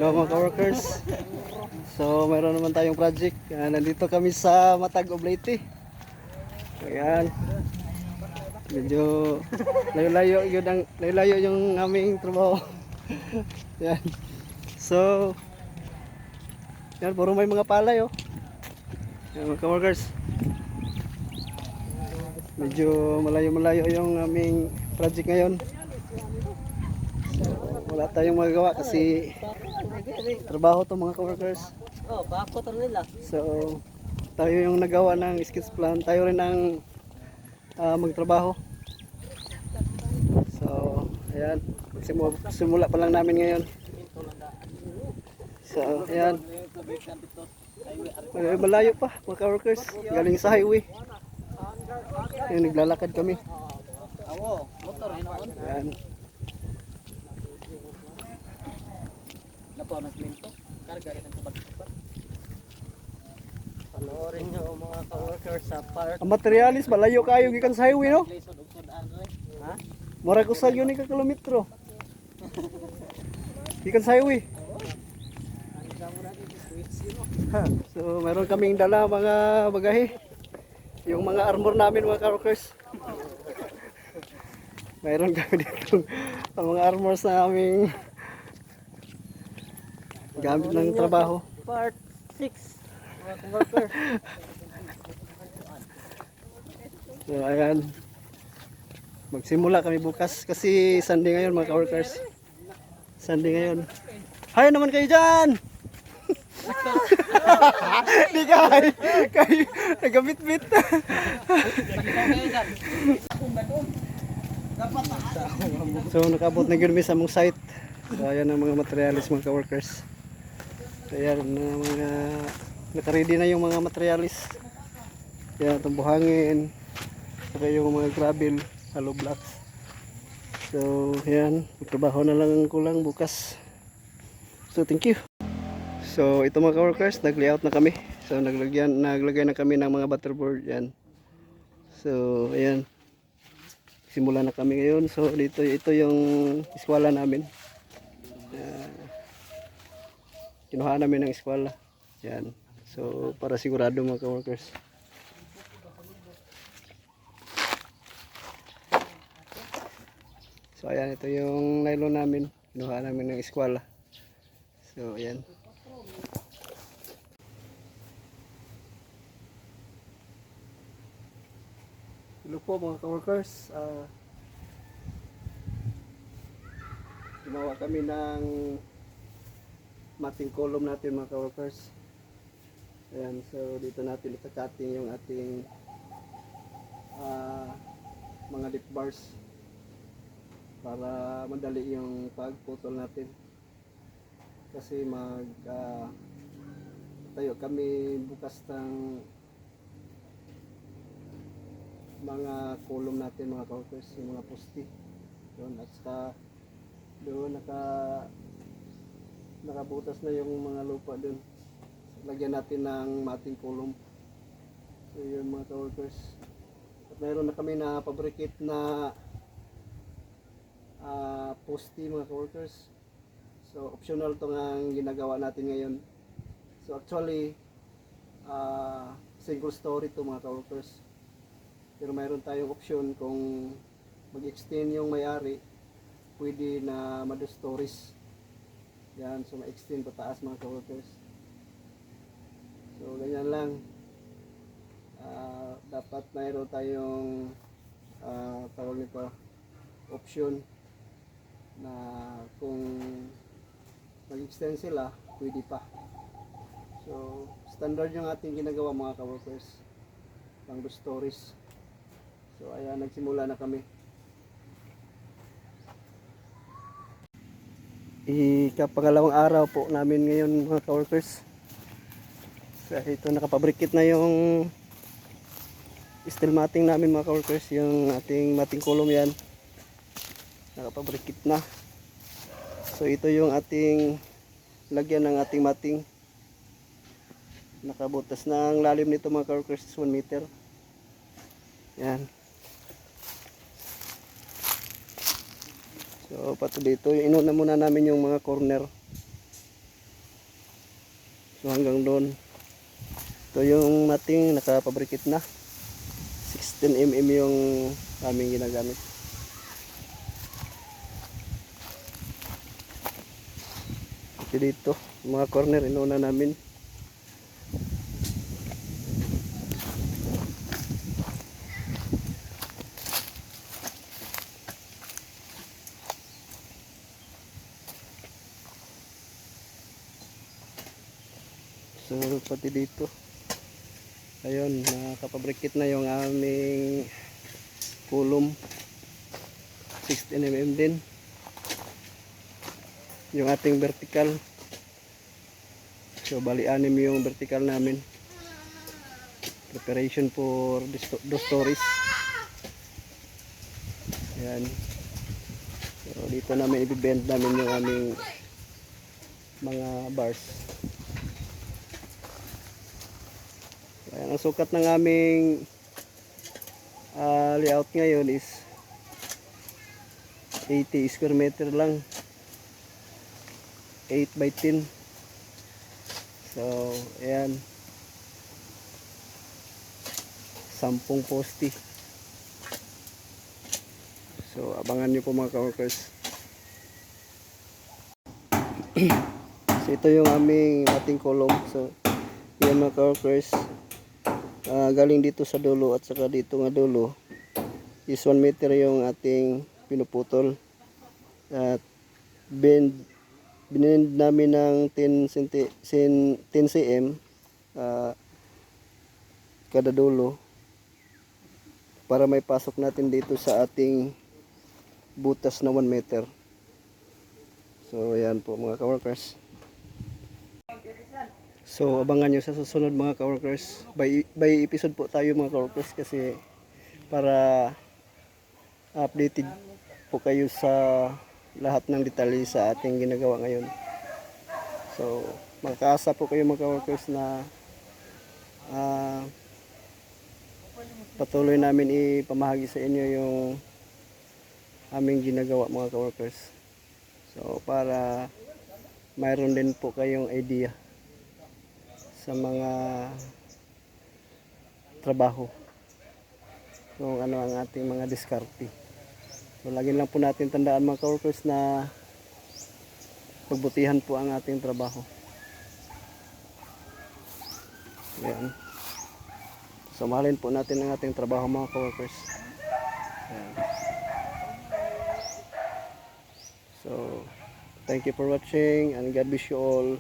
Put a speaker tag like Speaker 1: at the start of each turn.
Speaker 1: Hello mga ka-workers. So mayroon naman tayong project. Nandito kami sa Matag Oblate. Ayan. Medyo layo-layo yung aming trabaho. Ayan. So yan, puro may mga palay oh. Ayan, mga ka-workers. Medyo malayo-malayo yung aming project ngayon. Wala tayong magagawa kasi trabaho to mga ka-workers.
Speaker 2: Oh, bako to nila.
Speaker 1: So tayo yung nagawa ng sketch plan, tayo rin ang magtrabaho. So ayan, simula pa lang namin ngayon. So ayan, malayo pa mga ka-workers, galing sa highway. Ayan, naglalakad kami.
Speaker 2: Awo, motor hinoon.
Speaker 1: Ayan.
Speaker 2: Napo ng simento. Karga rin ang kabag-kabag. Panoorin nyo mga ka-workers sa part.
Speaker 1: Ang materialis malayo kayo gikan sa highway no?
Speaker 2: Lisod ug sudan rin. Ha?
Speaker 1: Mura ko sa yun ka kilometro. Gikan sa highway.
Speaker 2: Ano sa mo natin switch no.
Speaker 1: So meron kaming dala mga bagahe. Yung mga armor namin mga ka-workers. Mayroon kami dito ang mga armors na aming gamit ng trabaho.
Speaker 2: Part 6. Mga ka-worker.
Speaker 1: So ayan. Magsimula kami bukas kasi Sunday ngayon mga ka-workers. Sunday ngayon. Hay naman kayo dyan! Di kay nagabit-bit. So nakabot na gano'n sa mong site. So ayan ang mga materialis mga ka-workers. So ayan ang mga nakaready na yung mga materialis. Ayan itong buhangin. Saka yung mga gravel, hollow blocks. So ayan, magtrabaho na lang kulang bukas. So thank you. So ito mga ka-workers, nag-layout na kami. So naglagay na kami ng mga butterboard yan. So ayan. Simula na kami ngayon. So dito ito yung eskwela namin. Kinuha namin ng eskwela. Yan. So para sigurado mga ka-workers. So ayan, ito yung nylon namin. Kinuha namin ng eskwela. So ayan. Hello po mga ka-workers. Gumawa kami ng mating column natin mga ka-workers. Ayan, so dito natin ita-cutting yung ating mga lip bars para madali yung pagputol natin. Kasi tayo kami bukas ng mga column natin mga ka-workers, yung mga poste doon, at saka doon nakabutas na yung mga lupa doon. Lagyan natin ng mating column. So yun mga ka-workers. At mayroon na kami na fabricate na poste mga ka-workers. So optional to ang ginagawa natin ngayon. So actually single story to mga ka-workers. Pero mayroon tayong option kung mag-extend yung may-ari, pwede na ma-2 stories. Yan, so ma-extend pataas mga ka-workers. So ganyan lang. Dapat mayroon tayong tawag nito option na kung mag-extend sila, pwede pa. So standard yung ating ginagawa mga ka-workers, pang 2 stories. So ayan, nagsimula na kami. Ikapangalawang araw po namin ngayon mga ka-workers. So ito, nakapabrikit na yung steel matting namin mga ka-workers. Yung ating matting column yan, nakapabrikit na. So ito yung ating lagyan ng ating matting. Nakabutas na ang lalim nito mga ka-workers, 1 meter. Yan. So pato dito, inuna muna namin yung mga corner So, hanggang doon. Ito yung ating nakapabrikit na. 16mm yung aming ginagamit. Ito dito, mga corner inuna namin. So pati dito, ayun, nakapabrikit na yung aming kulom. 16mm din yung ating vertical. So bali 6 yung vertical namin. Preparation for the stories. Ayan. So dito namin i-bend namin yung aming mga bars. Ayan, ang sukat ng aming layout ngayon is 80 square meter lang, 8 by 10. So ayan, 10 poste. So abangan nyo po mga ka-workers. So ito yung ating kolom. So yan mga ka-workers, galing dito sa dulo at saka dito nga dulo is 1 meter yung ating pinuputol. At binend namin ng 10 cm kada dulo para may pasok natin dito sa ating butas na 1 meter. So ayan po mga ka-workers. So abangan nyo sa susunod mga ka-workers. By episode po tayo mga ka-workers, kasi para updated po kayo sa lahat ng detalye sa ating ginagawa ngayon. So magkaasa po kayo mga ka-workers na patuloy namin ipamahagi sa inyo yung aming ginagawa mga ka-workers. So para mayroon din po kayong idea sa mga trabaho kung ano ang ating mga diskarte. So lagi lang po natin tandaan mga ka-workers na pagbutihan po ang ating trabaho. Ayan. So mahalin po natin ang ating trabaho mga ka-workers. Ayan. So thank you for watching and God bless you all.